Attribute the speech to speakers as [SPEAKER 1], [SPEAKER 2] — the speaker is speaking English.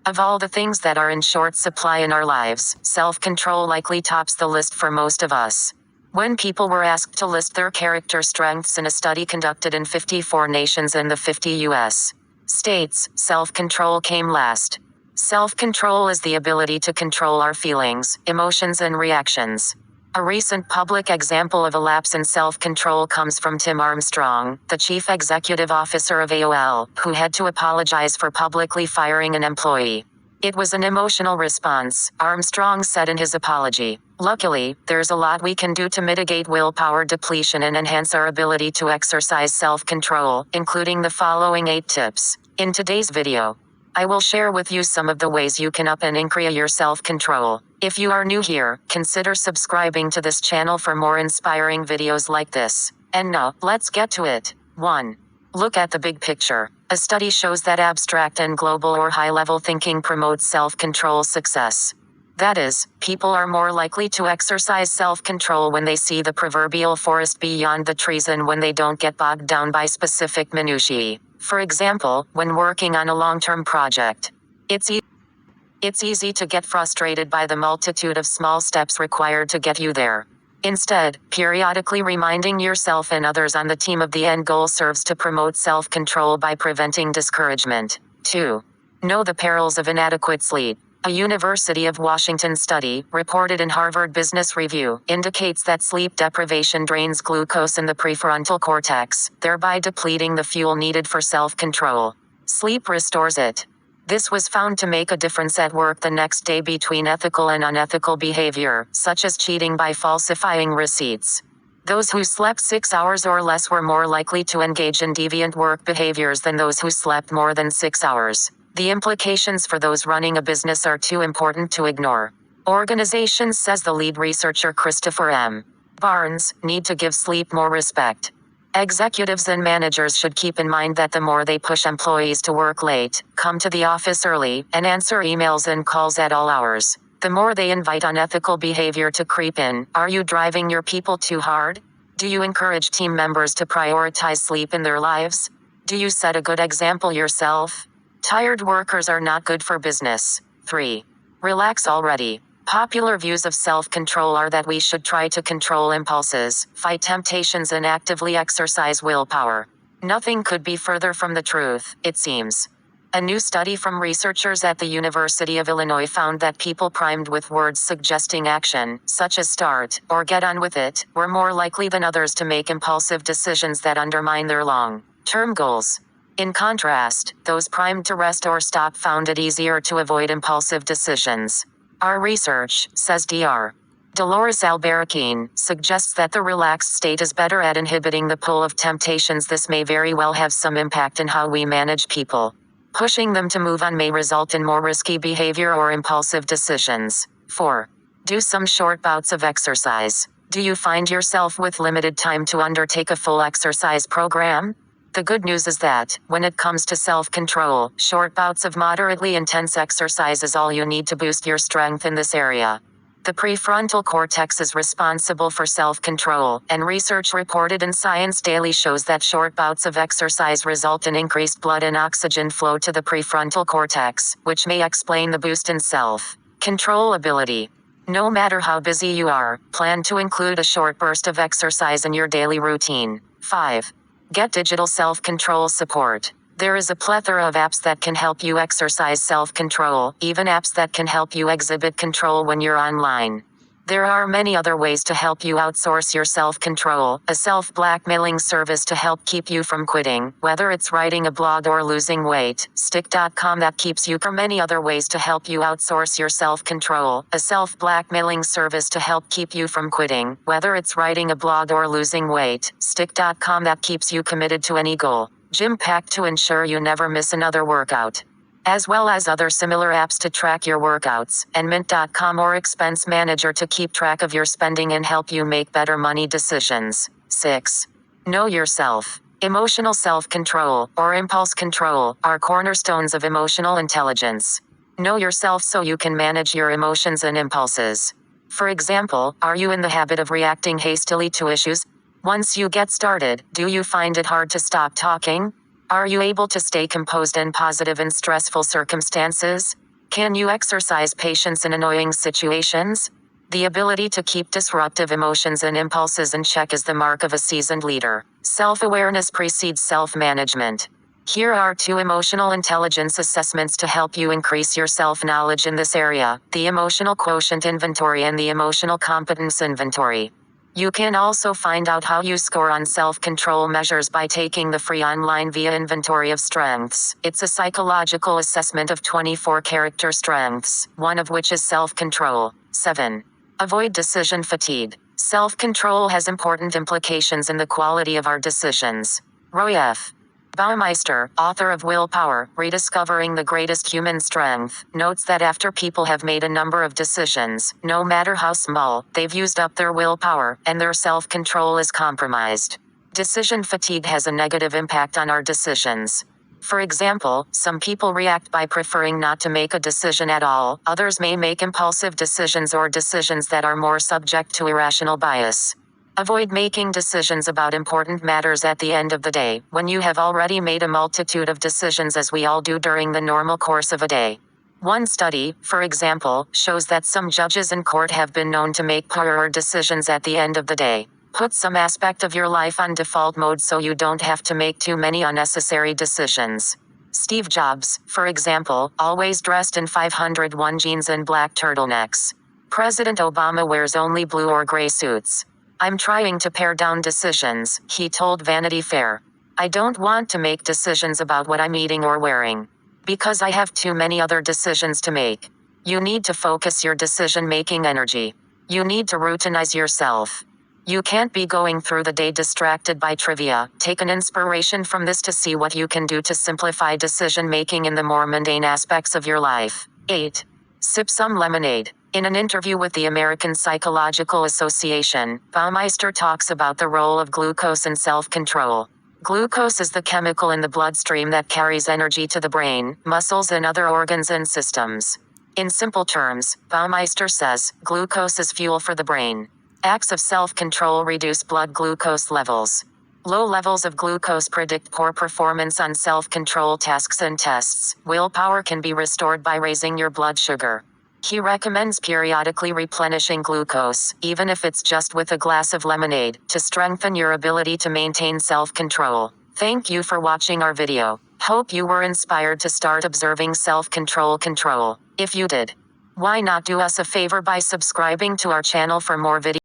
[SPEAKER 1] Of all the things that are in short supply in our lives, self-control likely tops the list for most of us. When people were asked to list their character strengths in a study conducted in 54 nations and the 50 U.S. states, self-control came last. Self-control is the ability to control our feelings, emotions and reactions. A recent public example of a lapse in self-control comes from Tim Armstrong, the chief executive officer of AOL, who had to apologize for publicly firing an employee. It was an emotional response, Armstrong said in his apology. Luckily, there's a lot we can do to mitigate willpower depletion and enhance our ability to exercise self-control, including the following 8 tips. In today's video, I will share with you some of the ways you can up and increase your self-control. If you are new here, consider subscribing to this channel for more inspiring videos like this. And now, let's get to it. 1. Look at the big picture. A study shows that abstract and global or high-level thinking promotes self-control success. That is, people are more likely to exercise self-control when they see the proverbial forest beyond the trees and when they don't get bogged down by specific minutiae. For example, when working on a long-term project, it's easy to get frustrated by the multitude of small steps required to get you there. Instead, periodically reminding yourself and others on the team of the end goal serves to promote self-control by preventing discouragement. 2. Know the perils of inadequate sleep. A University of Washington study, reported in Harvard Business Review, indicates that sleep deprivation drains glucose in the prefrontal cortex, thereby depleting the fuel needed for self-control. Sleep restores it. This was found to make a difference at work the next day between ethical and unethical behavior, such as cheating by falsifying receipts. Those who slept 6 hours or less were more likely to engage in deviant work behaviors than those who slept more than 6 hours. The implications for those running a business are too important to ignore. Organizations, says the lead researcher Christopher M. Barnes, need to give sleep more respect. Executives and managers should keep in mind that the more they push employees to work late, come to the office early, and answer emails and calls at all hours, the more they invite unethical behavior to creep in. Are you driving your people too hard? Do you encourage team members to prioritize sleep in their lives? Do you set a good example yourself? Tired workers are not good for business. 3. Relax already. Popular views of self-control are that we should try to control impulses, fight temptations and actively exercise willpower. Nothing could be further from the truth, it seems. A new study from researchers at the University of Illinois found that people primed with words suggesting action, such as start, or get on with it, were more likely than others to make impulsive decisions that undermine their long-term goals. In contrast, those primed to rest or stop found it easier to avoid impulsive decisions. Our research, says Dr. Dolores Albarracin, suggests that the relaxed state is better at inhibiting the pull of temptations. This may very well have some impact in how we manage people. Pushing them to move on may result in more risky behavior or impulsive decisions. 4. Do some short bouts of exercise. Do you find yourself with limited time to undertake a full exercise program? The good news is that, when it comes to self-control, short bouts of moderately intense exercise is all you need to boost your strength in this area. The prefrontal cortex is responsible for self-control, and research reported in Science Daily shows that short bouts of exercise result in increased blood and oxygen flow to the prefrontal cortex, which may explain the boost in self-control ability. No matter how busy you are, plan to include a short burst of exercise in your daily routine. 5. Get digital self-control support. There is a plethora of apps that can help you exercise self-control, even apps that can help you exhibit control when you're online. There are many other ways to help you outsource your self-control, a self-blackmailing service to help keep you from quitting, whether it's writing a blog or losing weight, Stick.com that keeps you from many other ways to help you outsource your self-control, a self-blackmailing service to help keep you from quitting, whether it's writing a blog or losing weight, Stick.com that keeps you committed to any goal, Gympack to ensure you never miss another workout, as well as other similar apps to track your workouts, and Mint.com or Expense Manager to keep track of your spending and help you make better money decisions. 6. Know yourself. Emotional self-control, or impulse control, are cornerstones of emotional intelligence. Know yourself so you can manage your emotions and impulses. For example, are you in the habit of reacting hastily to issues? Once you get started, do you find it hard to stop talking? Are you able to stay composed and positive in stressful circumstances? Can you exercise patience in annoying situations? The ability to keep disruptive emotions and impulses in check is the mark of a seasoned leader. Self-awareness precedes self-management. Here are 2 emotional intelligence assessments to help you increase your self-knowledge in this area: the Emotional Quotient Inventory and the Emotional Competence Inventory. You can also find out how you score on self-control measures by taking the free online VIA Inventory of Strengths. It's a psychological assessment of 24 character strengths, one of which is self-control. 7. Avoid decision fatigue. Self-control has important implications in the quality of our decisions. Roy F. Baumeister, author of Willpower, Rediscovering the Greatest Human Strength, notes that after people have made a number of decisions, no matter how small, they've used up their willpower, and their self-control is compromised. Decision fatigue has a negative impact on our decisions. For example, some people react by preferring not to make a decision at all, others may make impulsive decisions or decisions that are more subject to irrational bias. Avoid making decisions about important matters at the end of the day, when you have already made a multitude of decisions, as we all do during the normal course of a day. One study, for example, shows that some judges in court have been known to make poorer decisions at the end of the day. Put some aspect of your life on default mode so you don't have to make too many unnecessary decisions. Steve Jobs, for example, always dressed in 501 jeans and black turtlenecks. President Obama wears only blue or gray suits. "I'm trying to pare down decisions," he told Vanity Fair. "I don't want to make decisions about what I'm eating or wearing, because I have too many other decisions to make." You need to focus your decision-making energy. You need to routinize yourself. You can't be going through the day distracted by trivia. Take an inspiration from this to see what you can do to simplify decision-making in the more mundane aspects of your life. 8. Sip some lemonade. In an interview with the American Psychological Association, Baumeister talks about the role of glucose in self-control. Glucose is the chemical in the bloodstream that carries energy to the brain, muscles, and other organs and systems. In simple terms, Baumeister says, glucose is fuel for the brain. Acts of self-control reduce blood glucose levels. Low levels of glucose predict poor performance on self-control tasks and tests. Willpower can be restored by raising your blood sugar. He recommends periodically replenishing glucose, even if it's just with a glass of lemonade, to strengthen your ability to maintain self-control. Thank you for watching our video. Hope you were inspired to start observing self-control. If you did, why not do us a favor by subscribing to our channel for more videos?